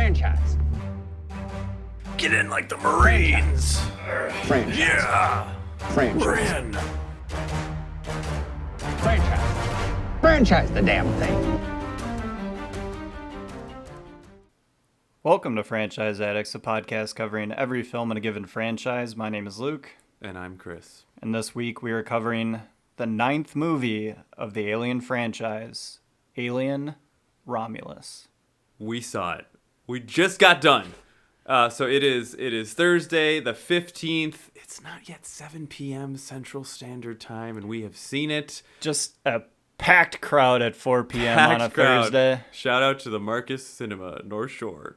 Franchise. Get in like the Marines. Franchise. Yeah. Franchise. We're in. Franchise. Franchise the damn thing. Welcome to Franchise Addicts, a podcast covering every film in a given franchise. My name is Luke. And I'm Chris. And this week we are covering the 9th movie of the Alien franchise, Alien Romulus. We saw it. We just got done. So it is Thursday, the 15th. It's not yet 7 p.m. Central Standard Time, and we have seen it. Just a packed crowd at 4 p.m. on a Thursday. Shout out to the Marcus Cinema, North Shore.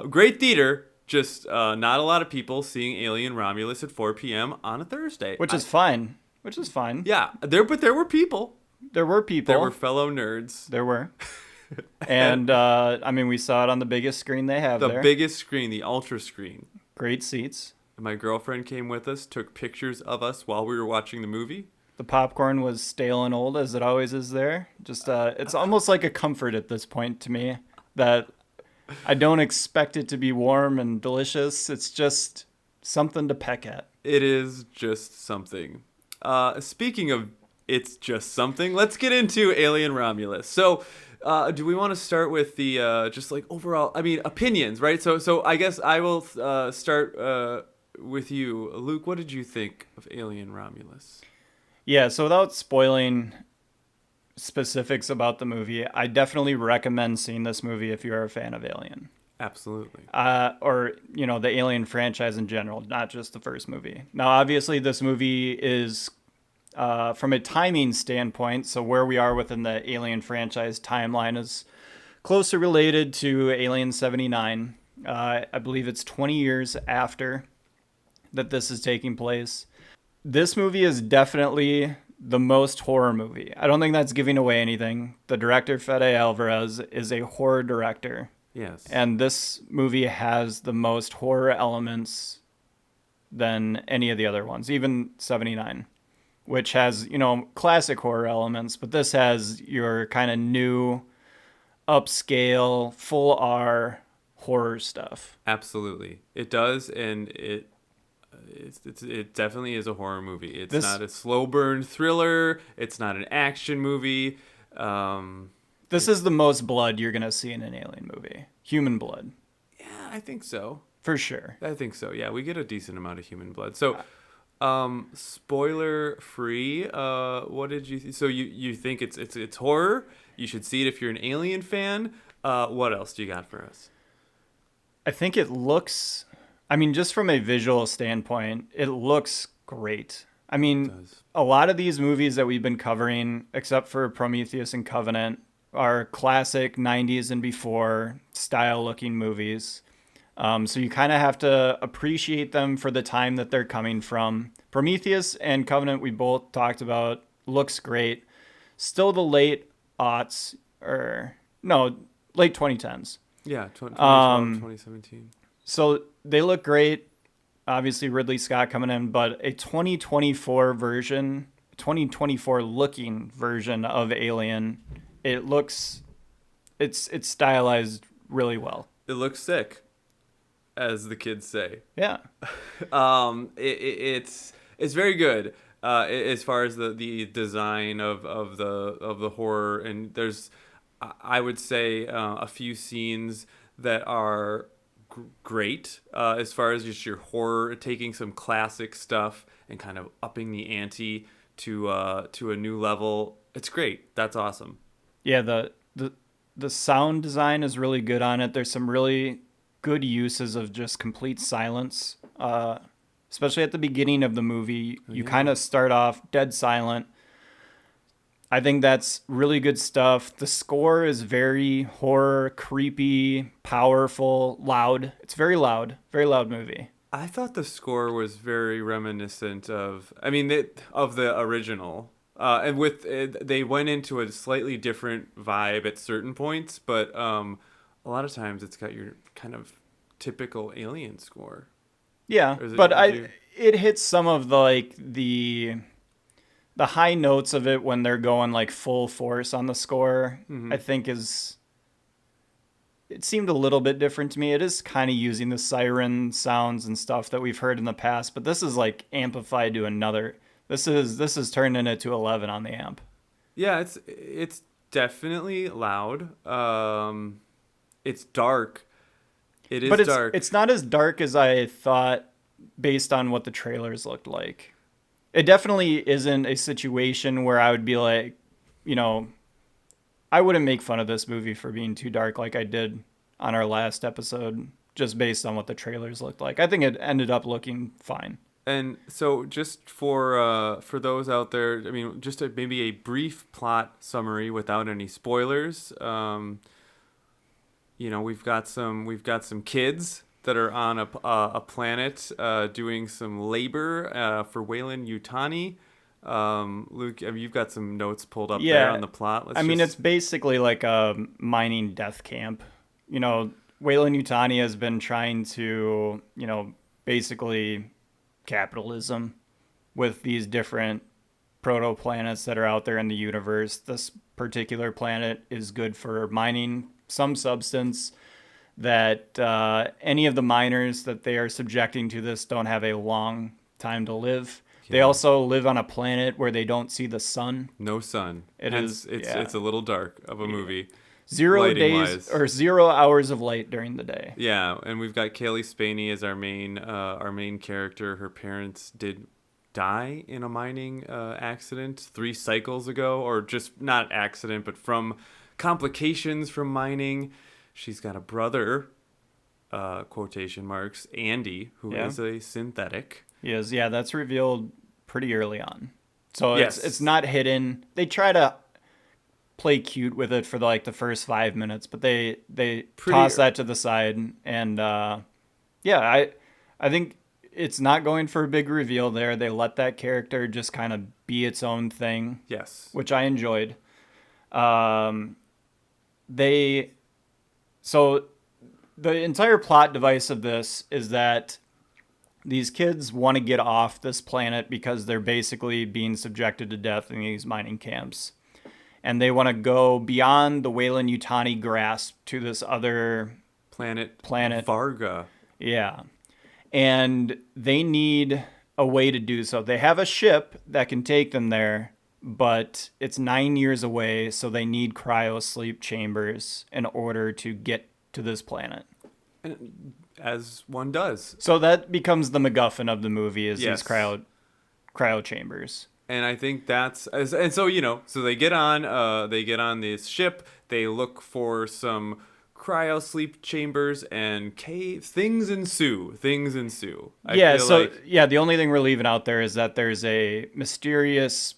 Great theater, just not a lot of people seeing Alien Romulus at 4 p.m. on a Thursday. Which is fine. Yeah, there were people. There were people. There were fellow nerds. There were. And, we saw it on the biggest screen they have there. The biggest screen, the ultra screen. Great seats. My girlfriend came with us, took pictures of us while we were watching the movie. The popcorn was stale and old, as it always is there. Just, it's almost like a comfort at this point to me that I don't expect it to be warm and delicious. It's just something to peck at. It is just something. Speaking of it's just something, let's get into Alien Romulus. So, do we want to start with the just like overall, opinions, right? So I guess I will start with you. Luke, what did you think of Alien Romulus? Yeah, so without spoiling specifics about the movie, I definitely recommend seeing this movie if you're a fan of Alien. Absolutely. Or, the Alien franchise in general, not just the first movie. Now, obviously, this movie is, from a timing standpoint, so where we are within the Alien franchise timeline is closely related to Alien 79. I believe it's 20 years after that this is taking place. This movie is definitely the most horror movie. I don't think that's giving away anything. The director, Fede Alvarez, is a horror director. Yes. And this movie has the most horror elements than any of the other ones, even 79, which has, classic horror elements, but this has your kind of new, upscale, full R horror stuff. Absolutely. It does, and it definitely is a horror movie. It's not a slow burn thriller. It's not an action movie. This is the most blood you're going to see in an Alien movie. Human blood. Yeah, I think so. For sure. I think so. Yeah, we get a decent amount of human blood. So, spoiler free. What did you? So you think it's horror? You should see it if you're an Alien fan. What else do you got for us? I think it looks. Just from a visual standpoint, it looks great. A lot of these movies that we've been covering, except for Prometheus and Covenant, are classic 90s and before style-looking movies. So you kind of have to appreciate them for the time that they're coming from. Prometheus and Covenant, we both talked about, looks great. Still the late aughts, late 2010s. Yeah, 2012, 2017. So they look great. Obviously, Ridley Scott coming in, but a 2024 looking version of Alien, it's stylized really well. It looks sick, as the kids say. Yeah. It's very good as far as the design of the horror, and there's I would say a few scenes that are great as far as just your horror, taking some classic stuff and kind of upping the ante to a new level. It's great. That's awesome. Yeah, the sound design is really good on it. There's some really good uses of just complete silence, especially at the beginning of the movie. You kind of start off dead silent. I think that's really good stuff. The score is very horror, creepy, powerful, loud. It's very loud movie. I thought the score was very reminiscent of the original. And they went into a slightly different vibe at certain points, but a lot of times it's got your kind of typical Alien score. Yeah, but it hits some of the high notes of it when they're going like full force on the score. Mm-hmm. I think it seemed a little bit different to me. It is kind of using the siren sounds and stuff that we've heard in the past, but this is like amplified to another. This is turning it to 11 on the amp. Yeah, it's definitely loud. It's dark. It is But dark. it's not as dark as I thought based on what the trailers looked like. It definitely isn't a situation where I would be like, you know, I wouldn't make fun of this movie for being too dark like I did on our last episode, just based on what the trailers looked like. I think it ended up looking fine. And so, just for those out there, I mean, just maybe a brief plot summary without any spoilers. You know, we've got some kids that are on a planet doing some labor for Weyland Yutani. Luke, I mean, you've got some notes pulled up there on the plot. It's basically like a mining death camp. You know, Weyland Yutani has been trying to, you know, basically capitalism with these different protoplanets that are out there in the universe. This particular planet is good for mining some substance that any of the miners that they are subjecting to this don't have a long time to live. Yeah. They also live on a planet where they don't see the sun. No sun. It's a little dark of a movie. 0 days or 0 hours of light during the day. Yeah, and we've got Kaylee Spaney as our main character. Her parents did die in a mining accident 3 cycles ago, or just not accident, but from complications from mining. She's got a brother, quotation marks, Andy, who is a synthetic. He is, yeah, that's revealed pretty early on. So it's not hidden. They try to play cute with it for the first 5 minutes, but they toss that to the side. And I think it's not going for a big reveal there. They let that character just kind of be its own thing. Yes. Which I enjoyed. So the entire plot device of this is that these kids want to get off this planet because they're basically being subjected to death in these mining camps. And they want to go beyond the Weyland Yutani grasp to this other planet. Varga. Yeah. And they need a way to do so. They have a ship that can take them there, but it's 9 years away, so they need cryo sleep chambers in order to get to this planet. As one does. So that becomes the MacGuffin of the movie, is these cryo chambers. And I think so they get on this ship, they look for some cryo sleep chambers, and things ensue. The only thing we're leaving out there is that there's a mysterious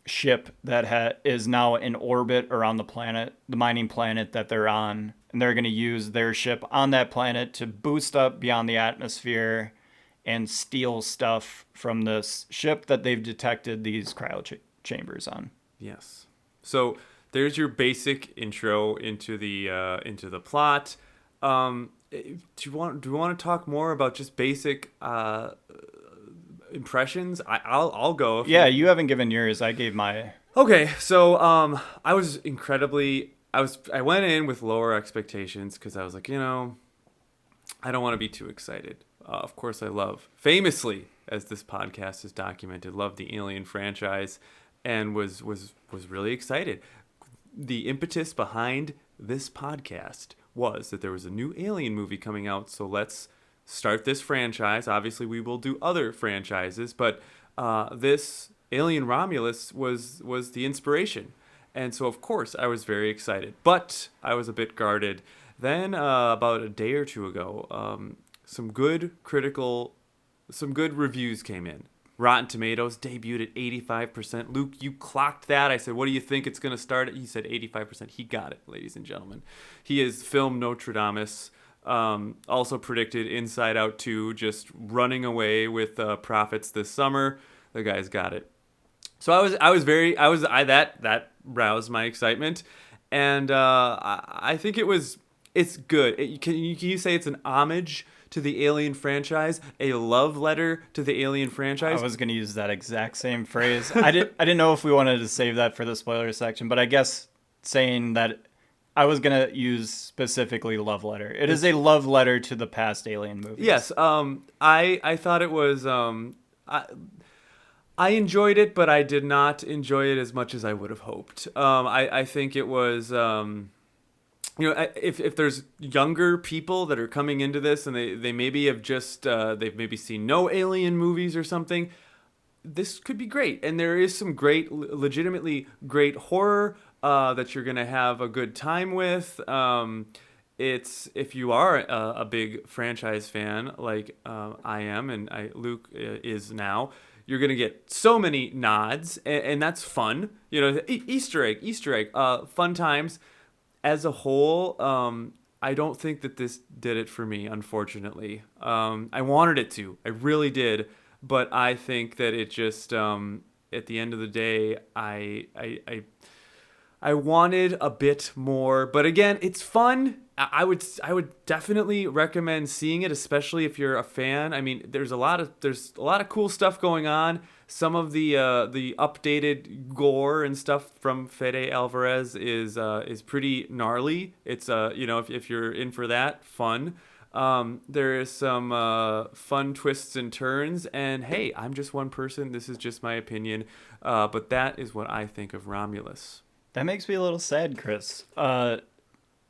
ship that is now in orbit around the planet, the mining planet that they're on, and they're going to use their ship on that planet to boost up beyond the atmosphere and steal stuff from this ship that they've detected these cryo chambers on. Yes. So there's your basic intro into the plot. Do we want to talk more about just basic impressions? I'll go. You haven't given yours. I gave my. Okay, so I went in with lower expectations because I was like, I don't want to be too excited. Of course, I famously, as this podcast has documented, love the Alien franchise, and was really excited. The impetus behind this podcast was that there was a new Alien movie coming out, so let's start this franchise. Obviously, we will do other franchises, but this Alien Romulus was the inspiration. And so, of course, I was very excited, but I was a bit guarded. Then, about a day or two ago, some good reviews came in. Rotten Tomatoes debuted at 85%. Luke, you clocked that. I said, what do you think it's going to start at? He said 85%. He got it, ladies and gentlemen. He has filmed Nostradamus. Also predicted Inside Out 2, just running away with profits this summer. The guy's got it. So that roused my excitement, and I think it's good. Can you say it's an homage to the Alien franchise, a love letter to the Alien franchise? I was going to use that exact same phrase. I didn't know if we wanted to save that for the spoiler section, but I guess saying that I was gonna use specifically love letter. It is a love letter to the past Alien movies. Yes. I thought it was. I enjoyed it, but I did not enjoy it as much as I would have hoped. I think it was. If there's younger people that are coming into this and they maybe have just they've maybe seen no Alien movies or something, this could be great. And there is some great, legitimately great horror that you're gonna have a good time with. It's if you are a big franchise fan like I am and Luke is now, you're gonna get so many nods and that's fun. Easter egg, fun times. As a whole, I don't think that this did it for me, unfortunately. I wanted it to. I really did. But I think that it just, at the end of the day, I wanted a bit more. But again, it's fun. I would definitely recommend seeing it, especially if you're a fan. I mean, there's a lot of cool stuff going on. Some of the updated gore and stuff from Fede Alvarez is pretty gnarly. It's if you're in for that, fun. There is some fun twists and turns, and hey, I'm just one person. This is just my opinion, but that is what I think of Romulus. That makes me a little sad, Chris.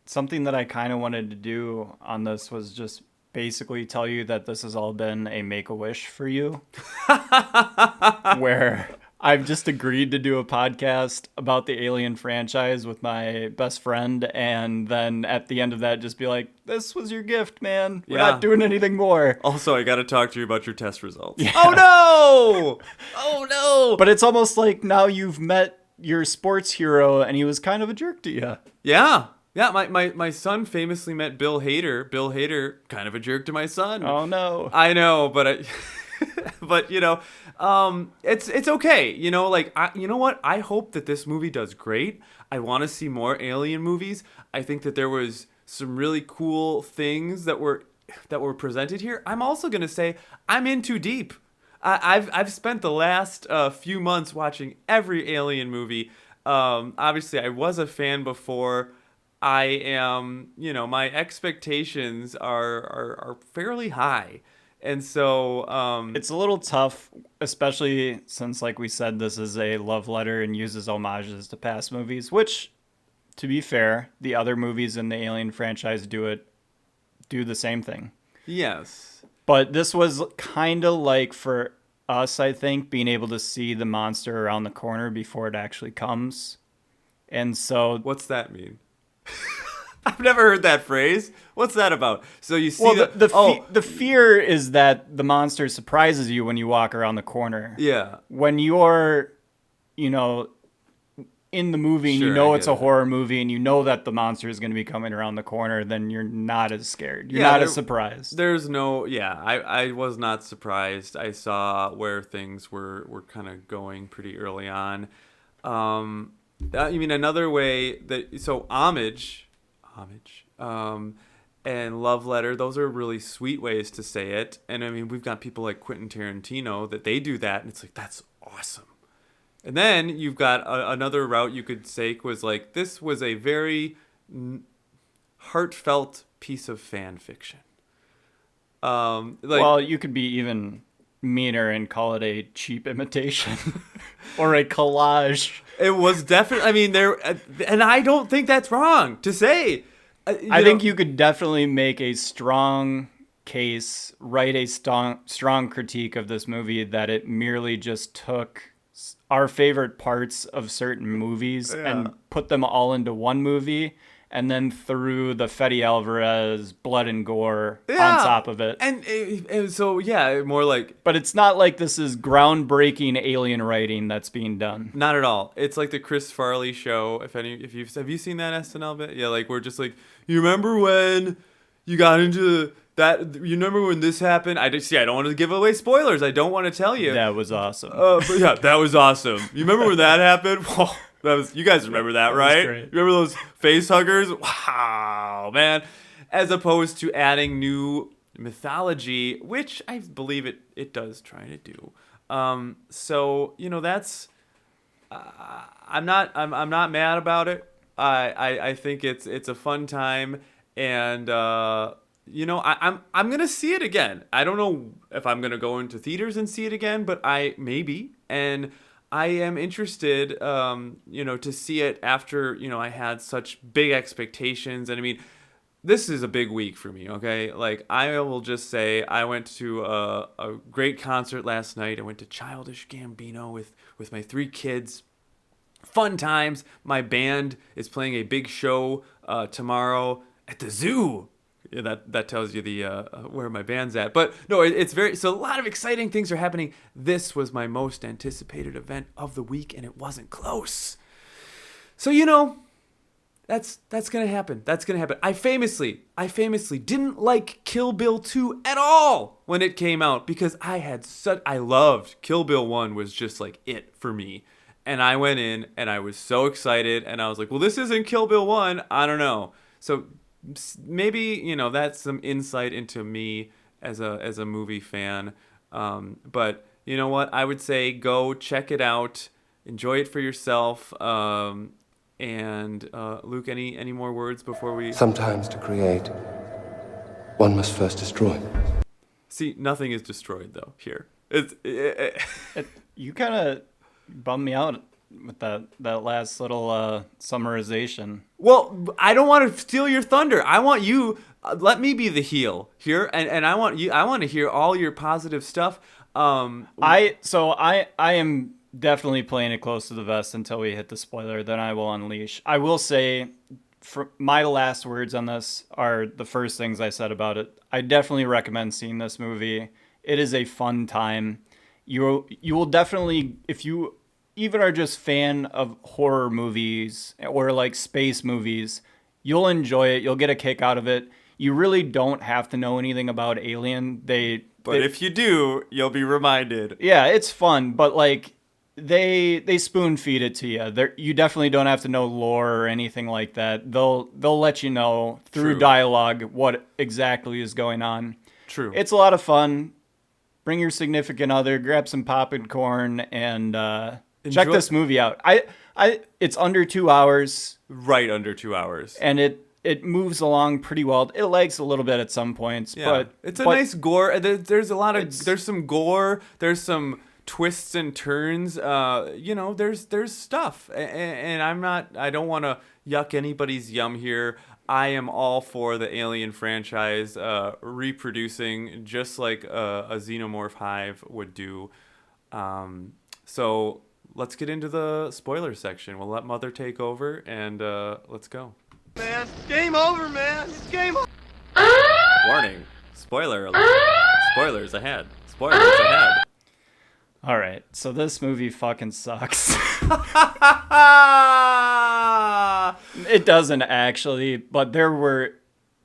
Something that I kind of wanted to do on this was just basically tell you that this has all been a make-a-wish for you. Where I've just agreed to do a podcast about the Alien franchise with my best friend, and then at the end of that just be like, this was your gift, man. We're not doing anything more. Also, I got to talk to you about your test results. Yeah. Oh, no! Oh, no! But it's almost like now you've met your sports hero, and he was kind of a jerk to you. Yeah. Yeah, my son famously met Bill Hader. Bill Hader, kind of a jerk to my son. Oh, no. I know, but but it's okay. You know what? I hope that this movie does great. I want to see more Alien movies. I think that there was some really cool things that were presented here. I'm also gonna say I'm in too deep. I've spent the last few months watching every Alien movie. Obviously, I was a fan before. I am, my expectations are fairly high. And so it's a little tough, especially since, like we said, this is a love letter and uses homages to past movies, which, to be fair, the other movies in the Alien franchise do the same thing. Yes. But this was kind of like, for us, I think, being able to see the monster around the corner before it actually comes. And so... What's that mean? I've never heard that phrase. What's that about? So you see the fear is that the monster surprises you when you walk around the corner. Yeah. When you're, in the movie and it's a horror movie and you know that the monster is going to be coming around the corner, then you're not as scared. You're not as surprised. There's no, I was not surprised. I saw where things were kind of going pretty early on. Another way so homage, and love letter, those are really sweet ways to say it. And I mean, we've got people like Quentin Tarantino that they do that, and it's like, that's awesome. And then you've got another route you could take was like, this was a very heartfelt piece of fan fiction. Well, you could be even meaner and call it a cheap imitation or a collage. It was definitely, and I don't think that's wrong to say. I think you could definitely make a strong case, write a strong critique of this movie that it merely just took our favorite parts of certain movies and put them all into one movie, and then threw the Fede Alvarez blood and gore on top of it. And so, more like... But it's not like this is groundbreaking alien writing that's being done. Not at all. It's like the Chris Farley show. Have you seen that SNL bit? Yeah, like we're just like, you remember when you got into that? You remember when this happened? I don't want to give away spoilers. I don't want to tell you. That was awesome. But yeah, that was awesome. You remember when that happened? You guys remember that, right? Great. You remember those face huggers? Wow, man. As opposed to adding new mythology, which I believe it does try to do. So, that's I'm not mad about it. I think it's a fun time, and I'm gonna see it again. I don't know if I'm gonna go into theaters and see it again, but I maybe, and I am interested, to see it after I had such big expectations, and I mean, this is a big week for me. Okay, like I will just say, I went to a great concert last night. I went to Childish Gambino with my 3 kids. Fun times. My band is playing a big show tomorrow at the zoo. Yeah, that tells you the where my band's at. But no, it's so a lot of exciting things are happening. This was my most anticipated event of the week, and it wasn't close. So that's gonna happen. That's gonna happen. I famously didn't like Kill Bill 2 at all when it came out, because I loved Kill Bill 1 was just like it for me. And I went in and I was so excited, and I was like, well, this isn't Kill Bill 1. I don't know. So maybe, that's some insight into me as a movie fan. But you know what? I would say go check it out. Enjoy it for yourself. And Luke, any more words before we... Sometimes to create, one must first destroy. See, nothing is destroyed, though, here. You kind of bummed me out with that last little summarization. Well, I don't want to steal your thunder. I want you... let me be the heel here, and I want to hear all your positive stuff. I am definitely playing it close to the vest until we hit the spoiler. Then I will unleash. I will say, my last words on this are the first things I said about it. I definitely recommend seeing this movie. It is a fun time. You will definitely, if you even are just fan of horror movies or like space movies, you'll enjoy it. You'll get a kick out of it. You really don't have to know anything about Alien. But if you do, you'll be reminded. Yeah, it's fun, but like they spoon feed it to you. You definitely don't have to know lore or anything like that. They'll let you know through True. dialogue what exactly is going on. True. It's a lot of fun. Bring your significant other, grab some popcorn, and check this movie out. It's under 2 hours. Right under 2 hours. And it moves along pretty well. It lags a little bit at some points, Yeah. but it's a nice gore. There's a lot of there's some gore. There's some twists and turns. There's stuff, and I don't want to yuck anybody's yum here. I am all for the Alien franchise reproducing just like a xenomorph hive would do. So let's get into the spoiler section. We'll let Mother take over, and let's go. Man, game over, man. It's game over. Warning. Spoiler alert. Spoilers ahead. Spoilers ahead. all right. So this movie fucking sucks. It doesn't actually, but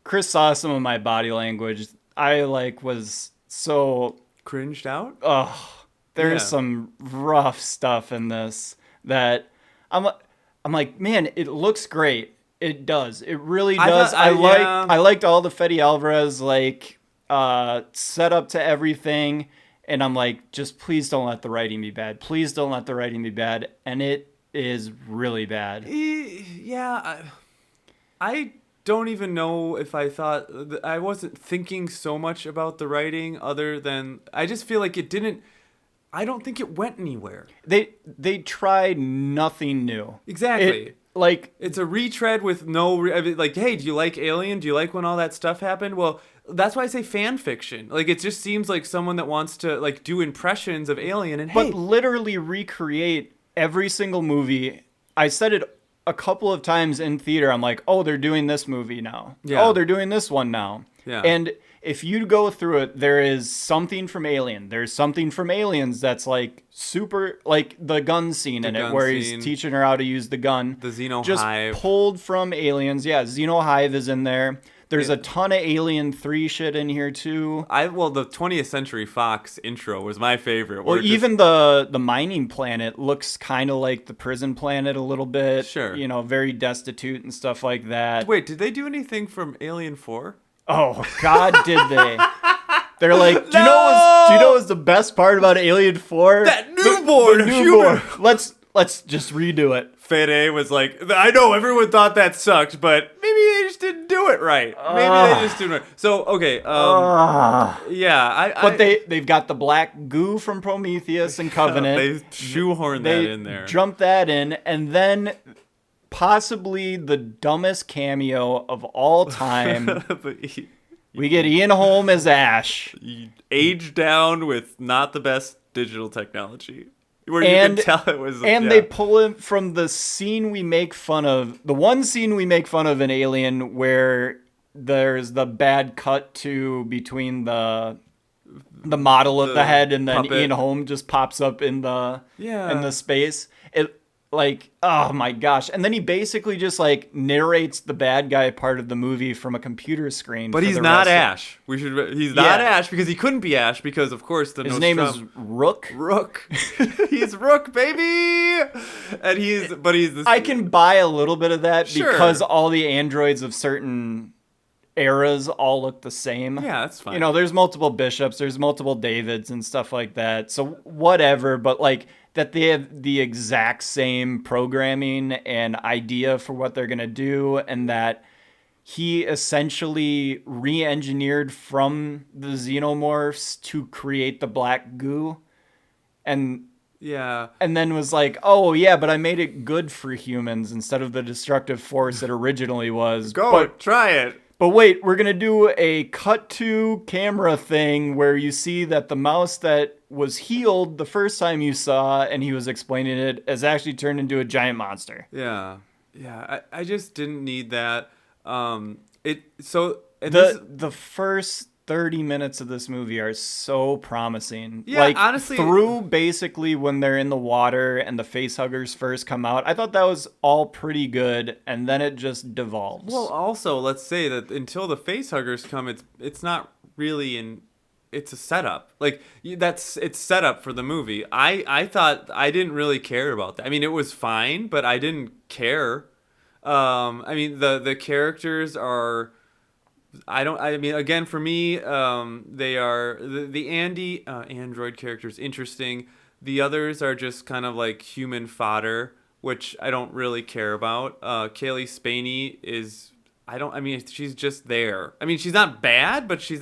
Chris saw some of my body language. I was so Cringed out? there's Yeah. some rough stuff in this that I'm like, man, it looks great. It does. It really does. I liked all the Fede Alvarez set up to everything, and I'm like, just please don't let the writing be bad. Please don't let the writing be bad, and it is really bad. Yeah, I don't even know if I thought... I wasn't thinking so much about the writing other than... I just feel like it didn't... I don't think it went anywhere. They tried nothing new. Exactly. It's a retread with no... hey, do you like Alien? Do you like when all that stuff happened? Well, that's why I say fan fiction. It just seems like someone that wants to do impressions of Alien and but literally recreate every single movie. I said it a couple of times in theater. I'm like, oh, they're doing this movie now. Yeah. Oh, they're doing this one now. Yeah. And if you go through it, there is something from Alien. There's something from Aliens that's super, the gun scene in it, where he's teaching her how to use the gun. The Xeno just Hive. pulled from Aliens. Yeah, Xeno Hive is in there. There's a ton of Alien 3 shit in here too. The 20th Century Fox intro was my favorite. Well, even the mining planet looks kind of like the prison planet a little bit. Sure. Very destitute and stuff like that. Wait, did they do anything from Alien 4? Oh God, did they? They're like, do you know what was the best part about Alien 4? That newborn human. Let's just redo it. Fede was like, I know everyone thought that sucked, but maybe they just didn't do it right. Maybe they just didn't. So okay, yeah, But they've got the black goo from Prometheus and Covenant. they shoehorned that in there. Jump that in, and then possibly the dumbest cameo of all time. We get Ian Holm as Ash. Aged down with not the best digital technology. Where And- you can tell it was. And yeah. they pull him from the scene we make fun of, the one scene we make fun of in Alien where there's the bad cut to between the model of the head and then puppet. Ian Holm just pops up in the Yeah. in the space. It like, oh my gosh. And then he basically just like narrates the bad guy part of the movie from a computer screen. But for he's the not rest of- Ash. He's not Yeah. Ash because he couldn't be Ash because of course the His name is Rook. Rook. He's Rook, baby. And he's the I can buy a little bit of that Sure. because all the androids of certain eras all look the same. Yeah, that's fine. You know, there's multiple bishops, there's multiple Davids and stuff like that. So whatever, but like that they have the exact same programming and idea for what they're going to do, and that he essentially re-engineered from the xenomorphs to create the black goo. And Yeah. then was like, oh yeah, but I made it good for humans instead of the destructive force it originally was. Try it. But wait, we're going to do a cut to camera thing where you see that the mouse that was healed the first time you saw and he was explaining it has actually turned into a giant monster. Yeah. Yeah. I just didn't need that. And The first 30 minutes of this movie are so promising. Yeah, like, honestly- through basically when they're in the water and the facehuggers first come out, I thought that was all pretty good, and then it just devolves. Well, also, let's say that until the facehuggers come, it's not really it's a setup. Like it's set up for the movie. I thought I didn't really care about that. I mean, it was fine, but I didn't care. I mean, the characters are. I mean, again, for me, they are the android characters interesting. The others are just kind of like human fodder, which I don't really care about. Kaylee Spaney is. I mean, she's just there. I mean, she's not bad, but she's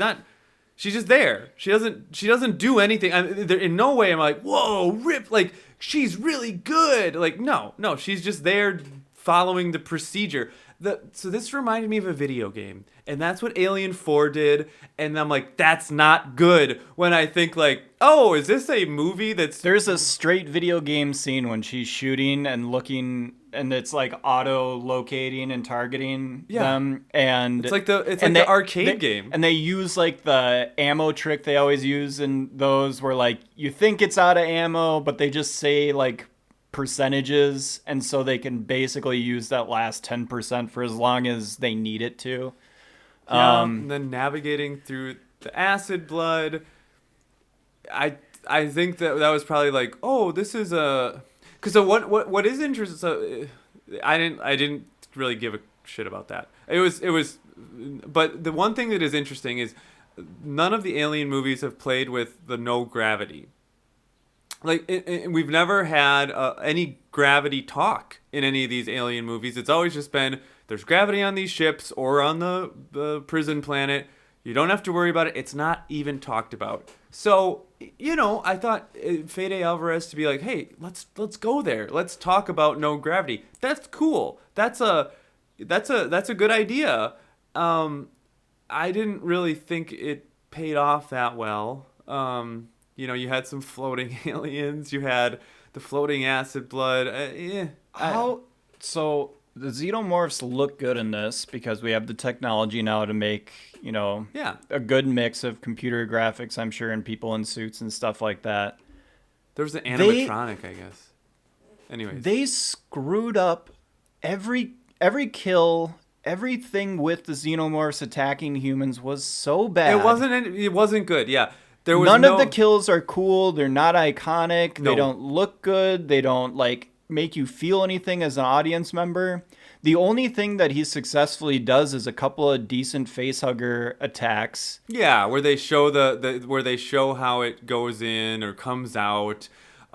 just there. She doesn't do anything. In no way am I like, whoa, rip, like she's really good. Like no, she's just there following the procedure. So this reminded me of a video game, and that's what Alien 4 did, and I'm like, that's not good. When I think like, oh, is this a movie that's... There's a straight video game scene when she's shooting and looking, and it's like auto-locating and targeting them, and It's like the arcade game. And they use like the ammo trick they always use in those, where like you think it's out of ammo, but they just say like percentages, and so they can basically use that last 10% for as long as they need it to. And then navigating through the acid blood. I think that was probably like, oh, this is a... Because so what is interesting... So I didn't really give a shit about that. It was... But the one thing that is interesting is none of the Alien movies have played with the no gravity. Like, we've never had any gravity talk in any of these Alien movies. It's always just been, there's gravity on these ships or on the prison planet. You don't have to worry about it. It's not even talked about. So, I thought Fede Alvarez to be like, hey, let's go there. Let's talk about no gravity. That's cool. That's a good idea. I didn't really think it paid off that well. You had some floating aliens. You had the floating acid blood. So the xenomorphs look good in this because we have the technology now to make, a good mix of computer graphics, I'm sure, and people in suits and stuff like that. There was an animatronic, I guess. Anyways. They screwed up every kill. Everything with the xenomorphs attacking humans was so bad. It wasn't good. Yeah. None of the kills are cool. They're not iconic. No. They don't look good. They don't make you feel anything as an audience member. The only thing that he successfully does is a couple of decent facehugger attacks. Yeah, where they show where they show how it goes in or comes out.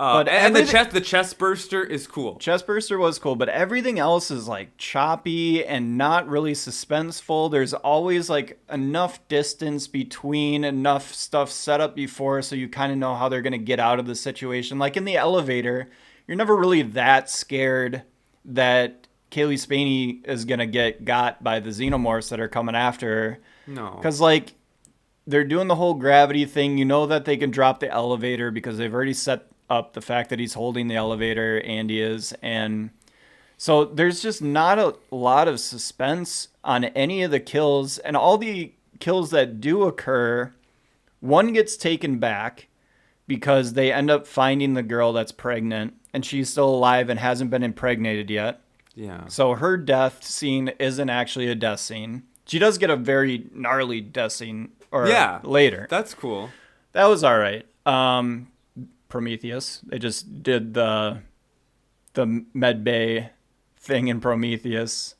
But and everything- the chest burster is cool. Chest burster was cool, but everything else is like choppy and not really suspenseful. There's always like enough distance between, enough stuff set up before so you kind of know how they're going to get out of the situation. Like in the elevator, you're never really that scared that Kaylee Spaney is going to got by the xenomorphs that are coming after her. No. Because like they're doing the whole gravity thing. You know that they can drop the elevator because they've already set up the fact that he's holding the elevator, Andy is, and so there's just not a lot of suspense on any of the kills, and all the kills that do occur, one gets taken back because they end up finding the girl that's pregnant and she's still alive and hasn't been impregnated yet. Yeah. So her death scene isn't actually a death scene. She does get a very gnarly death scene later. That's cool. That was all right. Prometheus. They just did the med bay thing in Prometheus.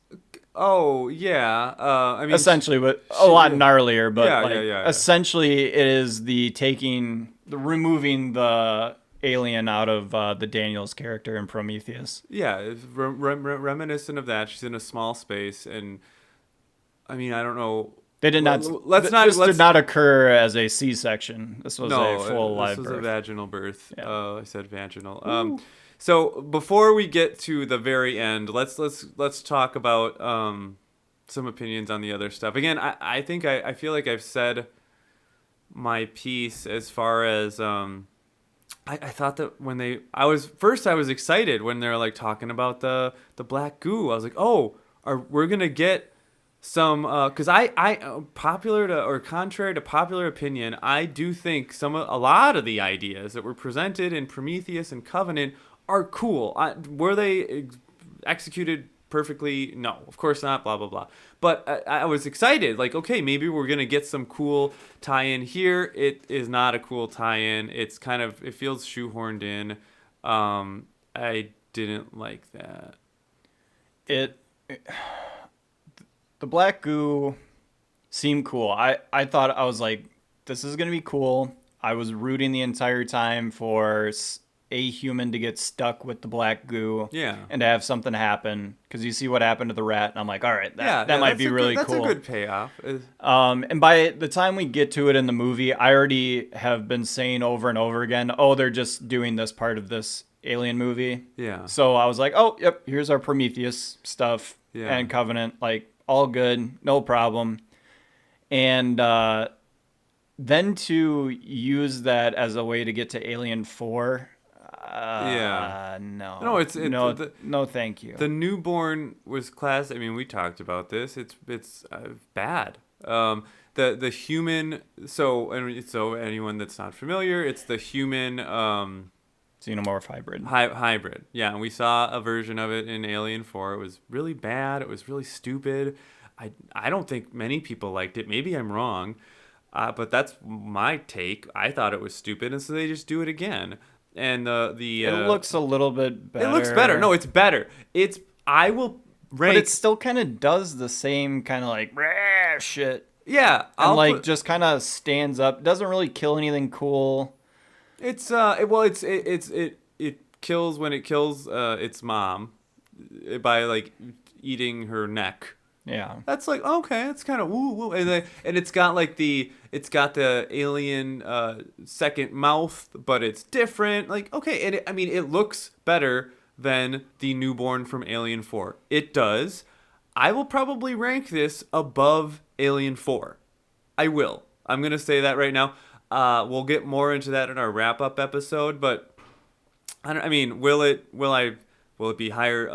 Oh yeah. I mean, Essentially, but a lot gnarlier. But Yeah. essentially, it is the removing the alien out of the Daniels character in Prometheus. Yeah, it's reminiscent of that. She's in a small space, and I mean, I don't know. They did not. This did not occur as a C-section. This was a full live birth. This was a vaginal birth. Yeah. I said vaginal. So before we get to the very end, let's talk about some opinions on the other stuff. Again, I think I feel like I've said my piece as far as I thought that when I was excited when they were like talking about the black goo. I was like, oh, we're gonna get some because contrary to popular opinion, I do think a lot of the ideas that were presented in Prometheus and Covenant are cool. Were they executed perfectly? No, of course not. Blah blah blah. But I was excited. Like, okay, maybe we're gonna get some cool tie-in here. It is not a cool tie-in. It's it feels shoehorned in. I didn't like that. The black goo seemed cool. I thought, I was like, this is going to be cool. I was rooting the entire time for a human to get stuck with the black goo. Yeah. And to have something happen. Because you see what happened to the rat, and I'm like, all right, that might be really cool. That's a good payoff. And by the time we get to it in the movie, I already have been saying over and over again, oh, they're just doing this part of this Alien movie. Yeah. So I was like, oh, yep, here's our Prometheus stuff and Covenant. Like, all good, no problem. And then to use that as a way to get to Alien 4, no, thank you. The newborn was class. I mean, we talked about this. It's bad. The human. So anyone that's not familiar, it's the human. Xenomorph hybrid. Hybrid. Yeah, and we saw a version of it in Alien 4. It was really bad. It was really stupid. I don't think many people liked it. Maybe I'm wrong, but that's my take. I thought it was stupid, and so they just do it again. And it looks a little bit better. It looks better. No, it's better. I will rank. But it still kind of does the same kind of like shit. Yeah, and just kind of stands up. Doesn't really kill anything cool. It kills when it kills its mom by like eating her neck. Yeah, that's like, okay, it's kind of woo, and it's got the alien second mouth, but it's different. Like, okay, and it looks better than the newborn from Alien 4. It does. I will probably rank this above Alien 4. I will. I'm gonna say that right now. We'll get more into that in our wrap-up episode, but will it be higher?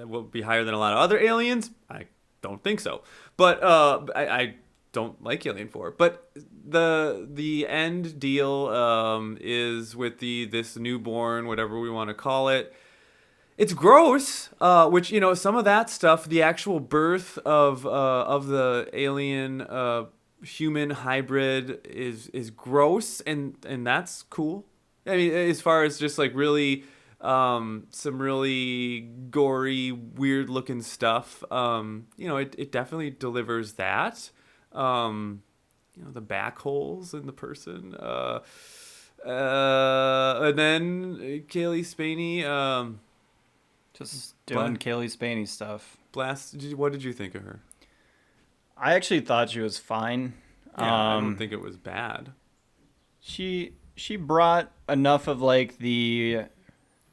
Will it be higher than a lot of other aliens? I don't think so. But I don't like Alien 4. But the end deal is with this newborn, whatever we want to call it. It's gross, which, some of that stuff, the actual birth of the alien human hybrid is gross, and that's cool. I mean, as far as just like really some really gory, weird looking stuff, it definitely delivers that. The back holes in the person. And then Kaylee Spaney, Just doing Bla- Kaylee Spaney stuff. What did you think of her? I actually thought she was fine. Yeah, I don't think it was bad. She brought enough of like the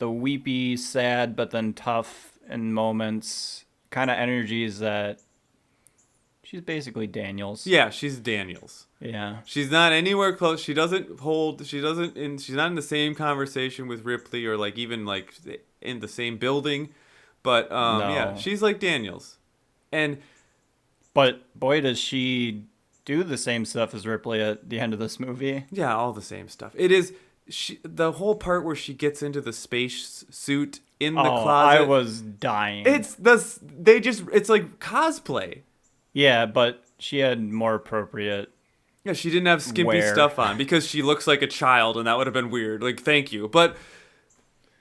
weepy, sad, but then tough in moments kind of energies that she's basically Daniels. Yeah, she's Daniels. Yeah. She's not anywhere close. She's not in the same conversation with Ripley or like even like in the same building. But No. yeah, she's like Daniels. But boy, does she do the same stuff as Ripley at the end of this movie. Yeah, all the same stuff. It is the whole part where she gets into the space suit in the closet. I was dying. It's like cosplay. Yeah, but she had more appropriate. Yeah, she didn't have skimpy Wear. stuff on because she looks like a child, and that would have been weird. Like, thank you, but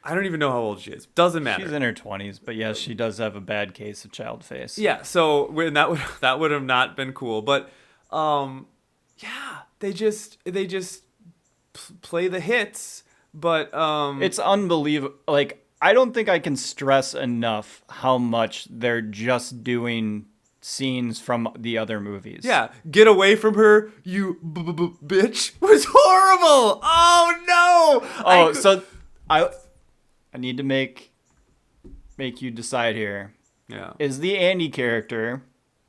I don't even know how old she is. Doesn't matter. She's in her 20s, but yes, she does have a bad case of child face. Yeah, so that would have not been cool. But yeah, they just play the hits. But It's unbelievable. Like, I don't think I can stress enough how much they're just doing scenes from the other movies. yeah, get away from her, you bitch, was horrible. Oh no. So I need to make you decide here. Yeah. Is the Andy character,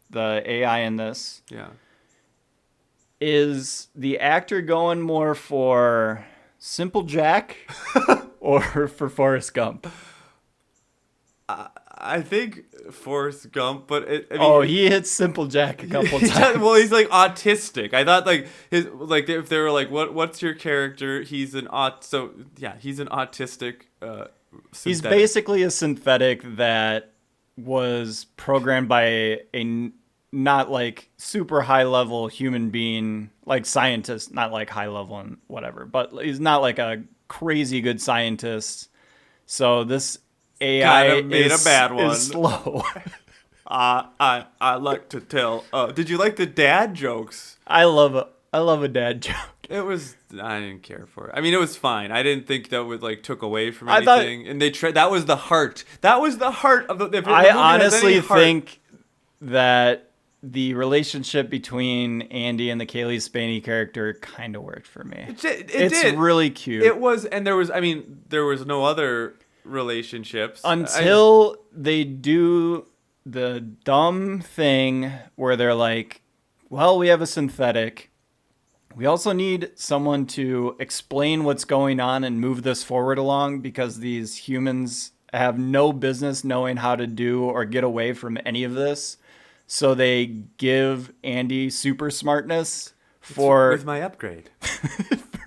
the AI in this, Yeah. is the actor going more for Simple Jack or for Forrest Gump? I think Forrest Gump, but He hits Simple Jack a couple he times. does- well, he's like autistic. I thought like if they were like, what's your character? He's an he's an autistic. He's synthetic. basically a synthetic that was programmed by a not like super high level human being, like scientist, not like high level and whatever, but he's not like a crazy good scientist. So this AI Kinda made a bad one. is slow. I like to tell. Did you like the dad jokes? I love a dad joke. I didn't care for it. I mean, it was fine. I didn't think that would like took away from I thought- anything. And that was the heart. That was the heart of the. If the movie I has honestly any heart- think that the relationship between Andy and the Kaylee Spaney character kind of worked for me. It's did. really cute. It was, and there was no other relationships Until they do the dumb thing where they're like, well, we have a synthetic. We also need someone to explain what's going on and move this forward along because these humans have no business knowing how to do or get away from any of this. So they give Andy super smartness for with my upgrade.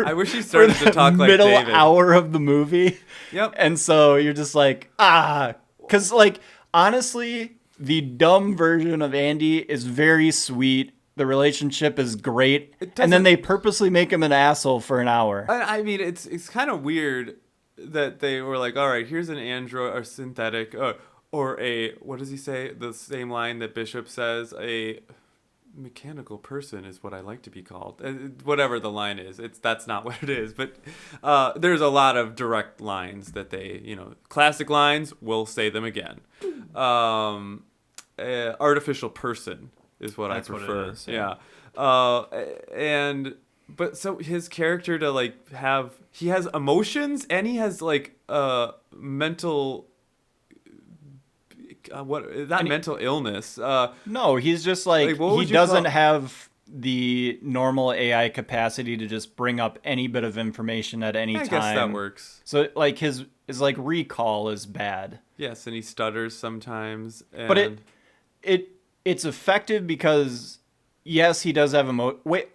I wish he started to talk like middle David. hour of the movie. Yep. And so you're just like, because like honestly, the dumb version of Andy is very sweet. The relationship is great, and then they purposely make him an asshole for an hour. I mean, it's kind of weird that they were like, all right, here's an android or synthetic or a, what does he say? The same line that Bishop says, a mechanical person is what I like to be called. Whatever the line is, that's not what it is. But there's a lot of direct lines that they, classic lines. We'll say them again. Artificial person is what That's I what it prefer. is, yeah. But so his character to like he has emotions and he has like mental. Mental illness. No, he's just like what he would you doesn't call- have the normal AI capacity to just bring up any bit of information at any I time. guess that works. So like his like recall is bad. Yes, and he stutters sometimes. And But it's effective because yes, he does have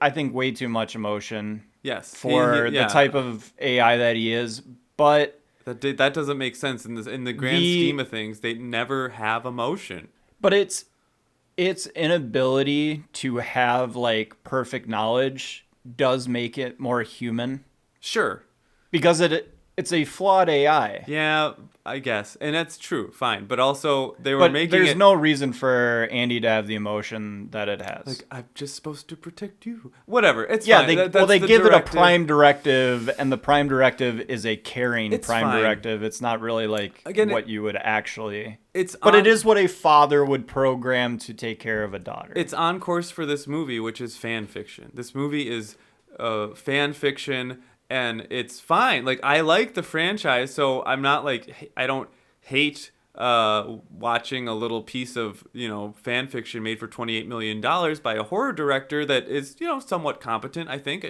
I think way too much emotion yes, for yeah. the type of AI that he is, but that doesn't make sense in the grand scheme of things. They never have emotion. But its inability to have like perfect knowledge does make it more human Sure. because it's It's a flawed AI. Yeah, I guess, and that's true. Fine, but also they were But making there's it no reason for Andy to have the emotion that it has. like I'm just supposed to protect you. Whatever, it's yeah, fine. they That's they the give directive. it a prime directive, and the prime directive is a caring It's prime fine. directive. It's not really like Again, what you would actually. But it is what a father would program to take care of a daughter. It's on course for this movie, which is fan fiction. This movie is fan fiction, and it's fine. Like, I like the franchise, so I'm not like, I don't hate watching a little piece of, fan fiction made for $28 million by a horror director that is, somewhat competent, I think.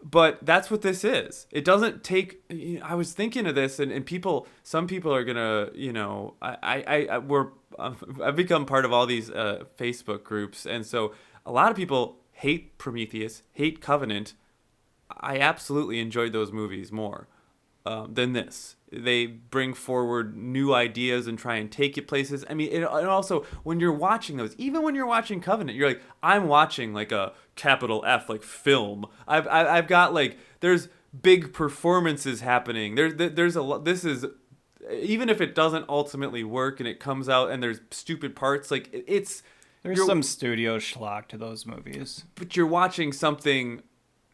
But that's what this is. It doesn't take. I was thinking of this, and some people are gonna, I've become part of all these Facebook groups, and so a lot of people hate Prometheus, hate Covenant. I absolutely enjoyed those movies more than this. They bring forward new ideas and try and take you places. I mean, and also when you're watching those, even when you're watching Covenant, you're like, I'm watching like a capital F like film. I've got like, there's big performances happening. There's a lot. This is, even if it doesn't ultimately work and it comes out and there's stupid parts, like There's some studio schlock to those movies. But you're watching something.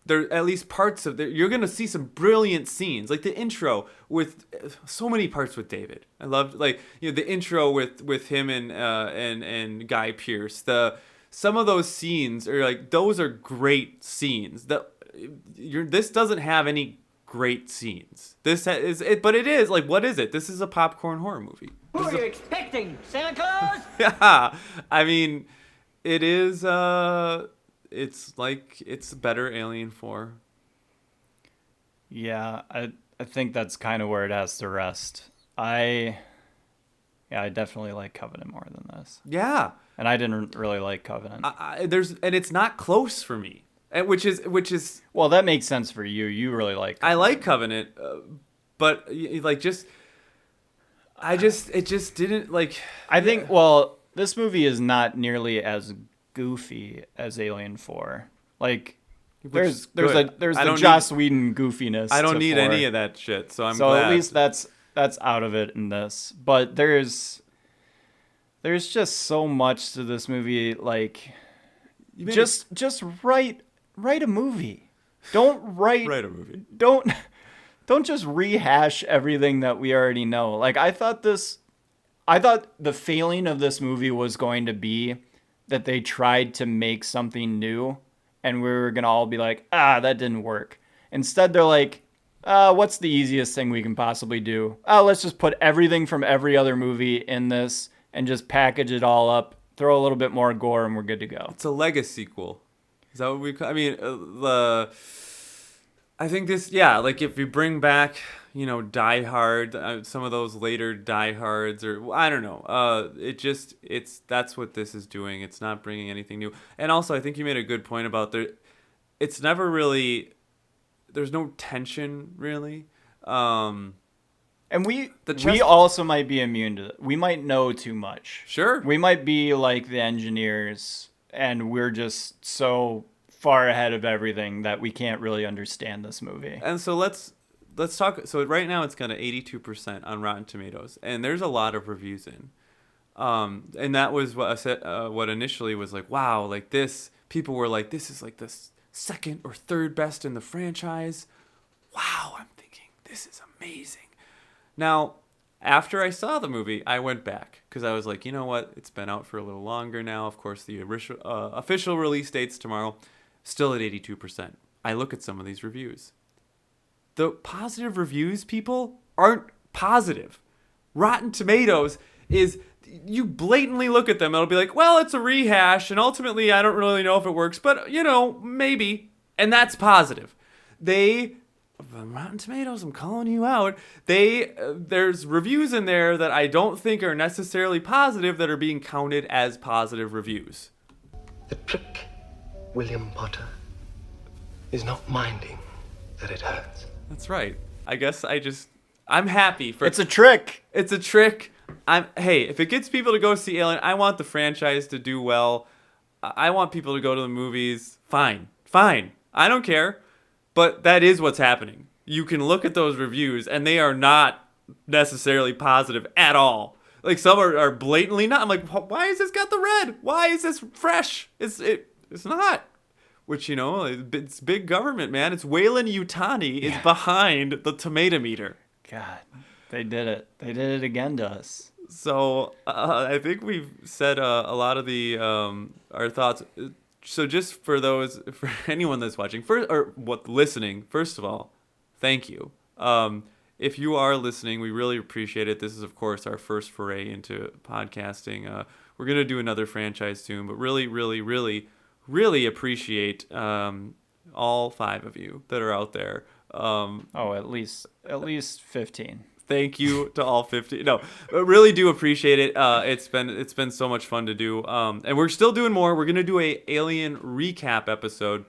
There at least parts of it. You're gonna see some brilliant scenes, like the intro with so many parts with David. I loved the intro with him and Guy Pearce. Some of those scenes are like, those are great scenes. This doesn't have any great scenes. This is it, but it is like, what is it? This is a popcorn horror movie. Who are you expecting, Santa Claus? Yeah, I mean, it is. It's better Alien 4. Yeah, I think that's kind of where it has to rest. I definitely like Covenant more than this. Yeah, and I didn't really like Covenant. And it's not close for me, and which is well, that makes sense for you. You really like Covenant. I like Covenant, but it just didn't like. I think this movie is not nearly as goofy as Alien 4. Like, there's the Joss Whedon goofiness. I don't need 4. any of that shit, so I'm glad. At least that's out of it in this. But there's just so much to this movie. Like, just write a movie. Don't write a movie. Don't just rehash everything that we already know. Like, I thought the failing of this movie was going to be that they tried to make something new and we were going to all be like, that didn't work. Instead, they're like, what's the easiest thing we can possibly do? Let's just put everything from every other movie in this and just package it all up, throw a little bit more gore, and we're good to go. It's a legacy sequel. Is that what we call? I mean, I think this, like if you bring back, Die Hard, some of those later Die Hards, or I don't know. That's what this is doing. It's not bringing anything new. And also, I think you made a good point about it's never really, there's no tension really. And we also might be immune to it. We might know too much. Sure. We might be like the engineers, and we're just so far ahead of everything that we can't really understand this movie. And so let's talk. So right now it's got an 82% on Rotten Tomatoes, and there's a lot of reviews in. And that was what I said. What initially was like, wow, like this. People were like, this is like the second or third best in the franchise. Wow, I'm thinking this is amazing. Now, after I saw the movie, I went back because I was like, you know what? It's been out for a little longer now. Of course, the official release date's tomorrow. Still at 82%. I look at some of these reviews. The positive reviews, people, aren't positive. Rotten Tomatoes is, you blatantly look at them, it'll be like, well, it's a rehash, and ultimately I don't really know if it works, but, maybe. And that's positive. Rotten Tomatoes, I'm calling you out. There's reviews in there that I don't think are necessarily positive that are being counted as positive reviews. The trick, William Potter, is not minding that it hurts. That's right. I guess I'm happy for. It's a trick. It's a trick. Hey, if it gets people to go see Alien, I want the franchise to do well. I want people to go to the movies. Fine. I don't care. But that is what's happening. you can look at those reviews and they are not necessarily positive at all. Like some are blatantly not. I'm like, why is this got the red? Why is this fresh? It's not. Which, you know, it's big government, man. It's Wayland Yutani is behind the tomato meter. God, they did it. They did it again to us. So I think we've said a lot of the our thoughts. So just for anyone that's watching, listening, first of all, thank you. If you are listening, we really appreciate it. This is, of course, our first foray into podcasting. We're gonna do another franchise soon, but really, really, really, really appreciate all 5 of you that are out there. At least 15. Thank you to all 50. No, I really do appreciate it. It's been so much fun to do. And we're still doing more. We're gonna do a Alien recap episode.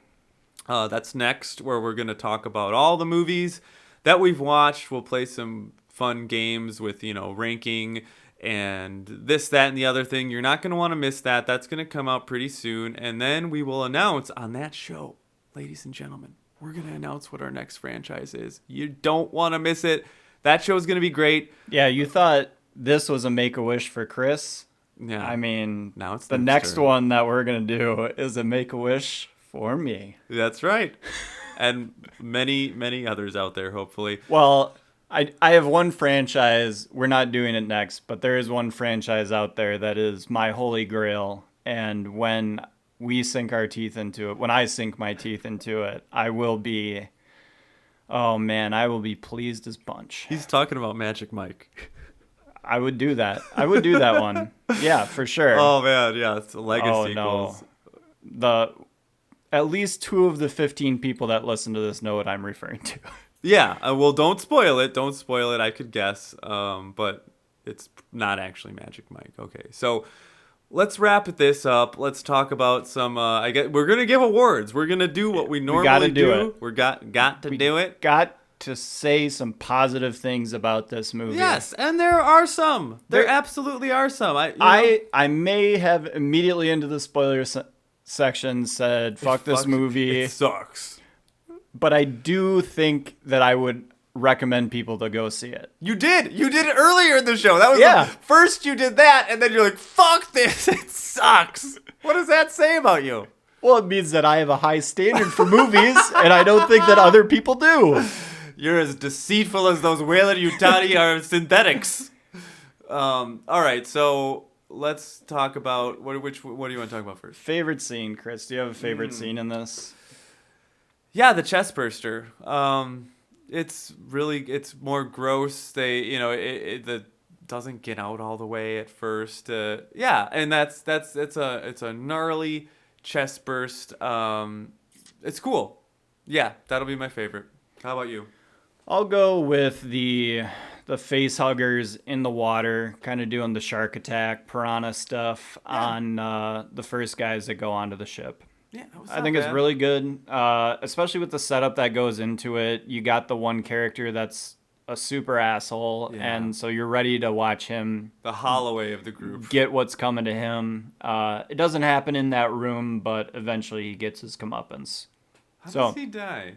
That's next, where we're gonna talk about all the movies that we've watched. We'll play some fun games with, you know, ranking and this, that, and the other thing. You're not gonna want to miss that. That's gonna come out pretty soon, and then we will announce on that show, ladies and gentlemen, we're gonna announce what our next franchise is. You don't want to miss it. That show is going to be great. Yeah, you thought this was a Make-A-Wish for Chris. Yeah. I mean, now it's the next one that we're going to do is a Make-A-Wish for me. That's right. And many, many others out there, hopefully. Well, I have one franchise. We're not doing it next, but there is one franchise out there that is my holy grail. And when we sink our teeth into it, when I sink my teeth into it, I will be... Oh, man, I will be pleased as punch. He's talking about Magic Mike. I would do that. I would do that one. Yeah, for sure. Oh, man, yeah, it's a Lego Oh, sequels. no. At least 2 of the 15 people that listen to this know what I'm referring to. Yeah, well, don't spoil it. Don't spoil it. I could guess, but it's not actually Magic Mike. Okay, so... let's wrap this up. Let's talk about some. We're gonna give awards. We're gonna do what we normally gotta do it. We're got to do it. Got to say some positive things about this movie. Yes, and there are some. There absolutely are some. I may have immediately into the spoiler section said, "Fuck this movie." It sucks. But I do think that I would recommend people to go see it. You did it earlier in the show. That was first you did that, and then you're like, "Fuck this! It sucks." What does that say about you? Well, it means that I have a high standard for movies, and I don't think that other people do. You're as deceitful as those Wayland Yutani are synthetics. All right, so let's talk about what do you want to talk about first? Favorite scene, Chris? Do you have a favorite scene in this? Yeah, the chest burster. It's more gross. It doesn't get out all the way at first. Yeah, and it's a gnarly chest burst. It's cool. Yeah, that'll be my favorite. How about you? I'll go with the face huggers in the water, kind of doing the shark attack, piranha stuff on the first guys that go onto the ship. Yeah, I think it's really good, especially with the setup that goes into it. You got the one character that's a super asshole, and so you're ready to watch him. The Holloway of the group. Get what's coming to him. It doesn't happen in that room, but eventually he gets his comeuppance. How does he die?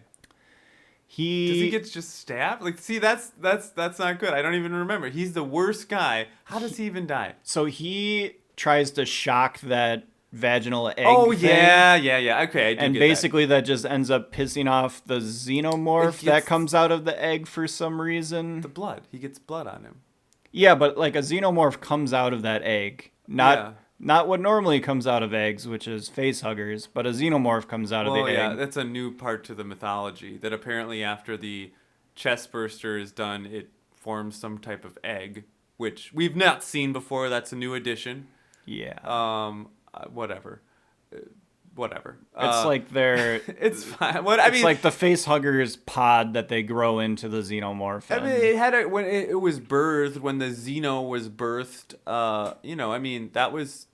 Does he get just stabbed? Like, see, that's not good. I don't even remember. He's the worst guy. How does he even die? So he tries to shock that vaginal egg thing. Yeah. Okay, and basically that just ends up pissing off the xenomorph that comes out of the egg for some reason. The blood. He gets blood on him. Yeah, but like a xenomorph comes out of that egg. Not what normally comes out of eggs, which is face huggers, but a xenomorph comes out of the egg. Yeah, that's a new part to the mythology, that apparently after the chest burster is done, it forms some type of egg, which we've not seen before. That's a new addition. Yeah. Whatever. It's like they're... It's fine. It's like the face huggers pod that they grow into the xenomorph. I mean, it had when it was birthed, when the xeno was birthed.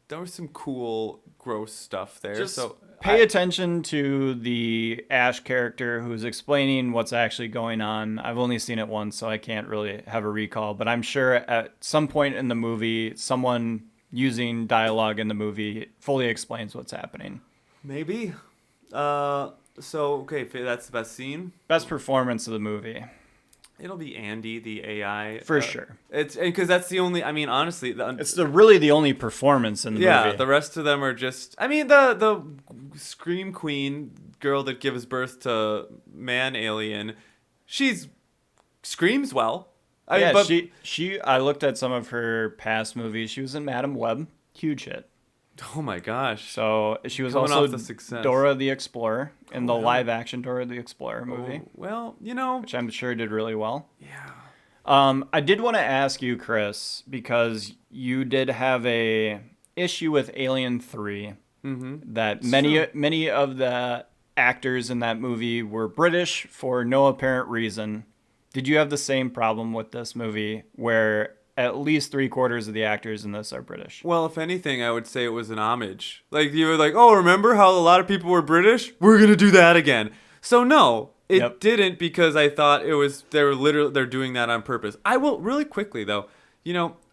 There was some cool, gross stuff there. Just pay attention to the Ash character who's explaining what's actually going on. I've only seen it once, so I can't really have a recall. But I'm sure at some point in the movie, someone using dialogue in the movie fully explains what's happening. Maybe. So okay, that's the best scene. Best performance of the movie. It'll be Andy, the AI. For sure. It's because that's the only. I mean, honestly, It's really the only performance in the movie. Yeah, the rest of them are just. I mean, the Scream Queen girl that gives birth to man alien, she's screams well. I mean, but, she. I looked at some of her past movies. She was in Madam Web, huge hit. Oh my gosh! So she was Coming also off the success. Dora the Explorer in the yeah. live-action Dora the Explorer movie, Well, which I'm sure did really well. Yeah. I did want to ask you, Chris, because you did have a issue with Alien 3, that many of the actors in that movie were British for no apparent reason. Did you have the same problem with this movie, where at least 3/4 of the actors in this are British? Well, if anything, I would say it was an homage. Like, you were like, oh, remember how a lot of people were British? We're going to do that again. So, no, it didn't, because I thought they're doing that on purpose. I will, really quickly, though,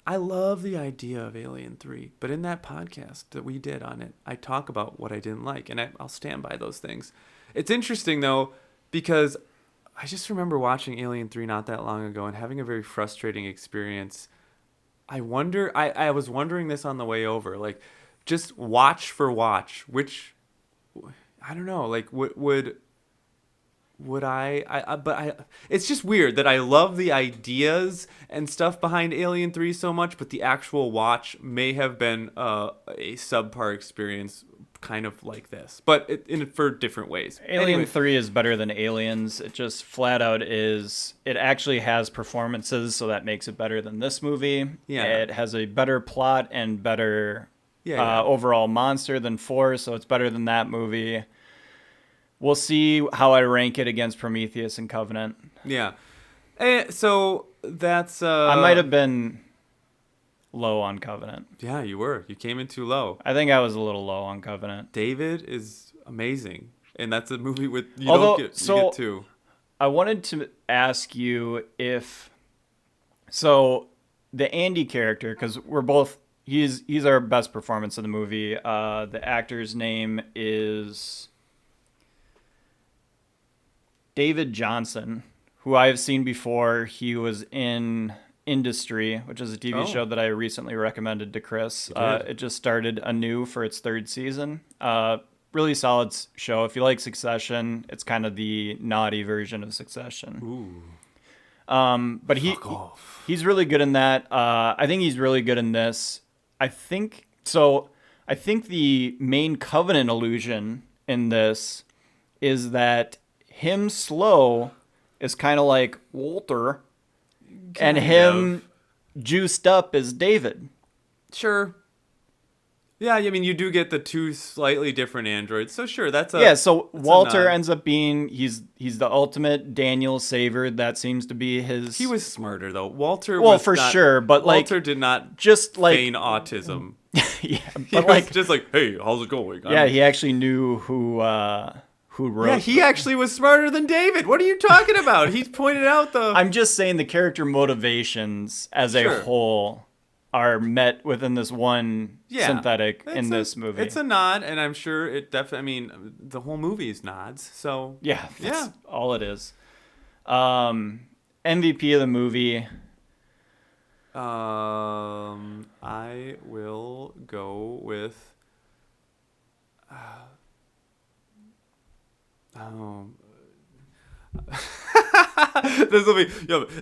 I love the idea of Alien 3, but in that podcast that we did on it, I talk about what I didn't like, and I'll stand by those things. It's interesting, though, because I just remember watching Alien 3 not that long ago and having a very frustrating experience. I was wondering this on the way over, like, just watch for watch, which, I don't know, like, would it's just weird that I love the ideas and stuff behind Alien 3 so much, but the actual watch may have been a subpar experience, kind of like this, but for different ways. Alien 3 is better than Aliens. It just flat out is. It actually has performances, so that makes it better than this movie. Yeah. It has a better plot and better overall monster than 4, so it's better than that movie. We'll see how I rank it against Prometheus and Covenant. Yeah. So that's... I might have been low on Covenant. Yeah, you were. You came in too low. I think I was a little low on Covenant. David is amazing. And that's a movie with... You get two. I wanted to ask you if... So, the Andy character, because we're both... He's our best performance in the movie. The actor's name is David Johnson, who I have seen before. He was in Industry, which is a TV show that I recently recommended to Chris. It just started anew for its 3rd season. Really solid show. If you like Succession, it's kind of the naughty version of Succession. Ooh. But he's really good in that. I think he's really good in this. I think the main Covenant illusion in this is that him slow is kind of like Walter, and him juiced up is David. Sure. Yeah, I mean, you do get the two slightly different androids, so sure, so Walter ends up being he's the ultimate Daniel saver. That seems to be his. He was smarter though. Walter. Well, was for not, sure, but Walter did not just like feign autism. Yeah, He was just like, hey, how's it going? Yeah, he actually knew who wrote. Yeah, he actually was smarter than David. What are you talking about? He pointed out the... I'm just saying the character motivations as a whole are met within this one synthetic in this movie. It's a nod, and I'm sure it definitely... I mean, the whole movie is nods, so... Yeah, that's all it is. MVP of the movie... I will go with... This will be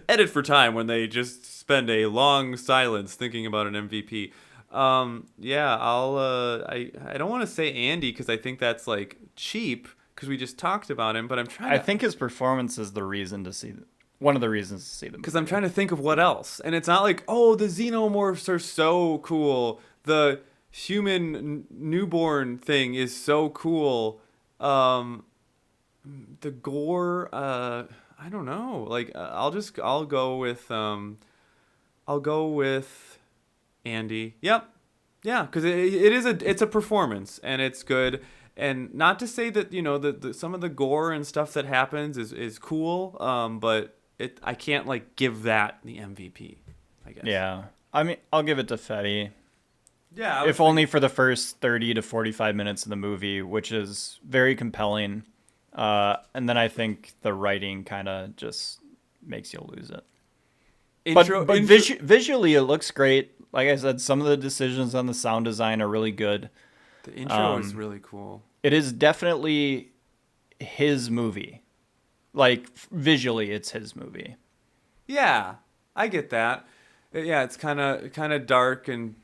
edit for time when they just spend a long silence thinking about an MVP. I'll I don't want to say Andy because I think that's like cheap because we just talked about him, but I think his performance is the reason to see one of the reasons to see them. Because I'm trying to think of what else, and it's not like, oh, the xenomorphs are so cool, the human newborn thing is so cool. The gore, I don't know. Like, I'll go with Andy. Yep. Yeah, because it's a performance and it's good. And not to say that, the some of the gore and stuff that happens is cool. But I can't like give that the MVP, I guess. Yeah. I mean, I'll give it to Fetty. Yeah. If only for the first 30 to 45 minutes of the movie, which is very compelling. And then I think the writing kind of just makes you lose it. Visually, it looks great. Like I said, some of the decisions on the sound design are really good. The intro is really cool. It is definitely his movie. Like, visually, it's his movie. Yeah, I get that. Yeah, it's kind of dark and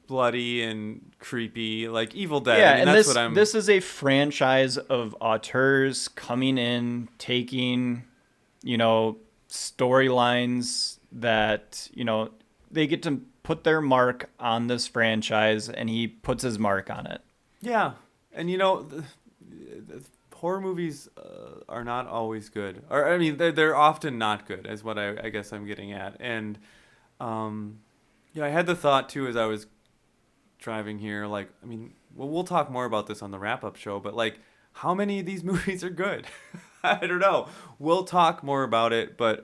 bloody and creepy, like Evil Dead. Yeah, I mean, and that's what I'm... this is a franchise of auteurs coming in, taking, storylines that, they get to put their mark on this franchise, and he puts his mark on it. Yeah, and the horror movies are not always good, or I mean, they're often not good, is what I guess I'm getting at. And I had the thought too as I was driving here, like, I mean, we'll talk more about this on the wrap-up show, but like, how many of these movies are good? I don't know. We'll talk more about it, but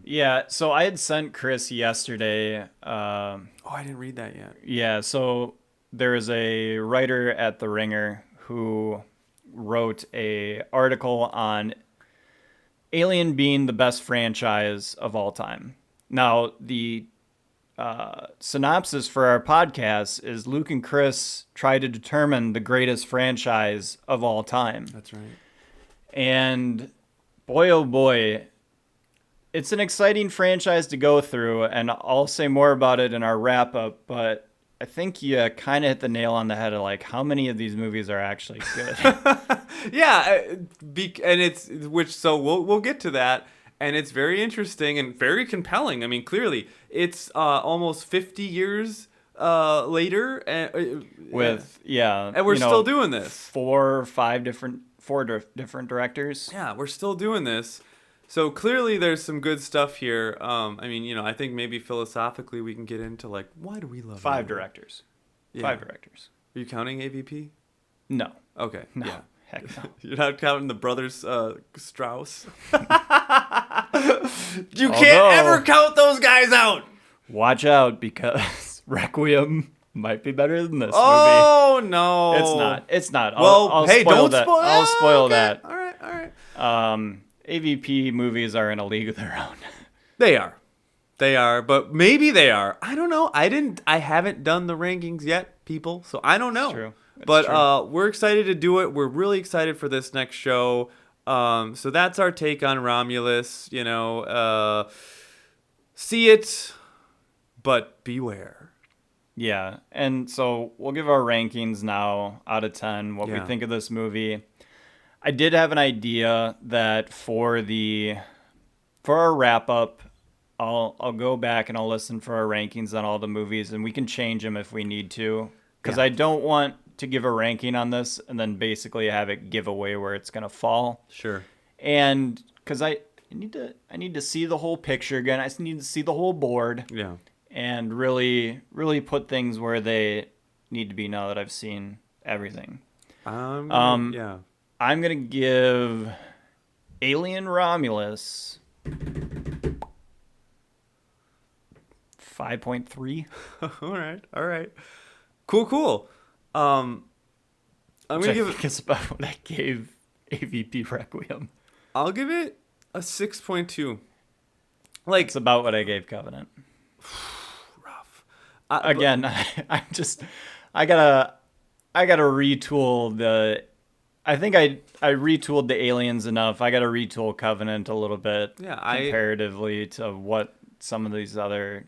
yeah. So I had sent Chris yesterday. I didn't read that yet. Yeah. So there is a writer at The Ringer who wrote a article on Alien being the best franchise of all time. Now, the synopsis for our podcast is Luke and Chris try to determine the greatest franchise of all time. That's right. And boy, oh boy, it's an exciting franchise to go through, and I'll say more about it in our wrap up, but I think you kind of hit the nail on the head of like how many of these movies are actually good. Yeah, so we'll get to that, and it's very interesting and very compelling. I mean, clearly it's almost 50 years later, and and we're still doing this. Four different directors. Yeah, we're still doing this. So clearly there's some good stuff here. I mean, I think maybe philosophically we can get into like, why do we love Five directors. Yeah. 5 directors. Are you counting AVP? No. Okay. No. Yeah. Heck no. You're not counting the brothers Strauss. You can't ever count those guys out. Watch out, because Requiem might be better than this movie. Oh no, It's not. Well, I'll hey, spoil don't that. spoil. I'll spoil okay. that. All right. AVP movies are in a league of their own. They are, but maybe they are. I don't know. I haven't done the rankings yet, people, so I don't know. It's true. But we're excited to do it. We're really excited for this next show. So that's our take on Romulus. See it, but beware. Yeah, and so we'll give our rankings now out of 10, what we think of this movie. I did have an idea that for our wrap-up, I'll go back and I'll listen for our rankings on all the movies, and we can change them if we need to, because I don't want to give a ranking on this and then basically have it give away where it's going to fall. Sure. And because I need to see the whole picture again. I just need to see the whole board. Yeah. And really, really put things where they need to be now that I've seen everything. Yeah. I'm going to give Alien Romulus 5.3. All right. Cool. I'm going to give it... It's about what I gave AVP Requiem. I'll give it a 6.2. Like, it's about what I gave Covenant. Rough. I gotta retool the... I think I retooled the Aliens enough. I gotta retool Covenant a little bit comparatively to what some of these other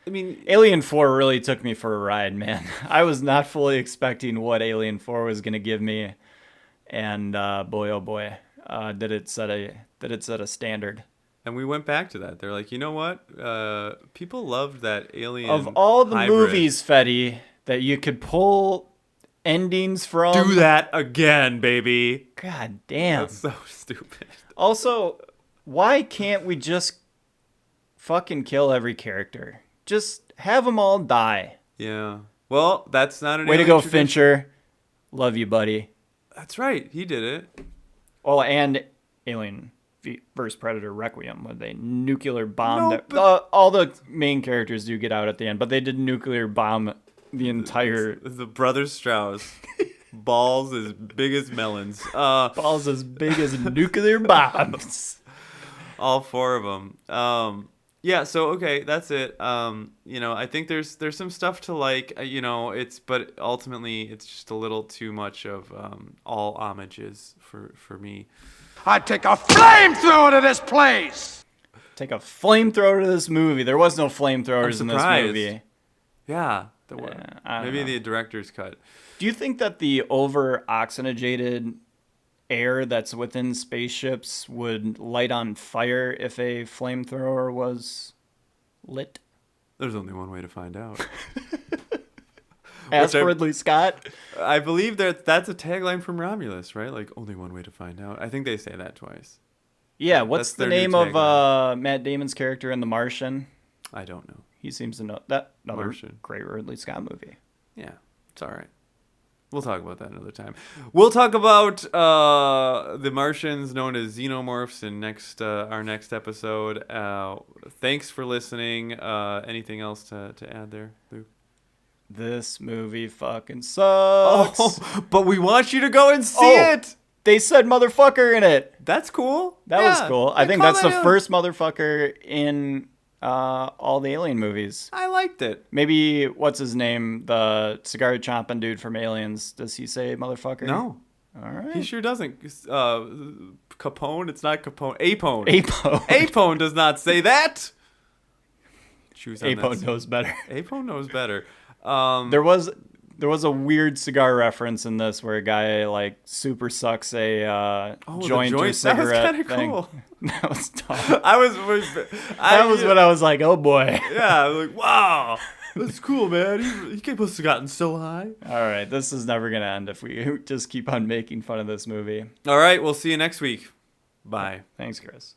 Alien 4 really took me for a ride, man. I was not fully expecting what Alien 4 was gonna give me, and boy, oh boy, did it set a standard. And we went back to that. They're like, you know what? People loved that Alien. Of all the hybrid. movies, Fetty, that you could pull endings from. Do that again, baby. God damn. That's so stupid. Also, why can't we just fucking kill every character? Just have them all die. Yeah. Well, that's not an way Alien to go, tradition. Fincher. Love you, buddy. That's right. He did it. Well, and Alien vs. Predator Requiem, when they nuclear bombed all the main characters do get out at the end, but they did nuclear bomb the entire the brothers Strauss. balls as big as melons. Balls as big as nuclear bombs. All 4 of them. Yeah, so okay, that's it. I think there's some stuff to like, but ultimately it's just a little too much of all homages for me. I'd take a flamethrower to this place! Take a flamethrower to this movie. There was no flamethrowers in this surprised. movie. Yeah, there were. I don't Maybe know. the director's cut. Do you think that the over-oxygenated air that's within spaceships would light on fire if a flamethrower was lit? There's only one way to find out. Ask Which I- Ridley Scott. I believe that's a tagline from Romulus, right? Like, only one way to find out. I think they say that twice. Yeah, what's That's the their new name of tagline. Matt Damon's character in The Martian? I don't know. He seems to know that. Another Martian. great Ridley Scott movie. Yeah, it's all right. We'll talk about that another time. We'll talk about the Martians known as xenomorphs in our next episode. Thanks for listening. Anything else to add there, Luke? This movie fucking sucks. Oh, but we want you to go and see Oh. it. They said motherfucker in it. That's cool. That was cool. I think call that's the that out. first motherfucker in all the Alien movies. I liked it. Maybe, what's his name? The cigar chomping dude from Aliens. Does he say motherfucker? No, All right. he sure doesn't. Capone. It's not Capone. Apone. Apo. Apone does not say that. Choose on Apo that. knows better. Apone knows better. There was a weird cigar reference in this where a guy like super sucks a the joint or joint. That was cigarette kinda thing. cool. That was dumb. That was when I was like, oh boy. Yeah, I was like, wow, that's cool, man. He must have gotten so high. All right, this is never gonna end if we just keep on making fun of this movie. All right, we'll see you next week. Bye. Thanks, Chris.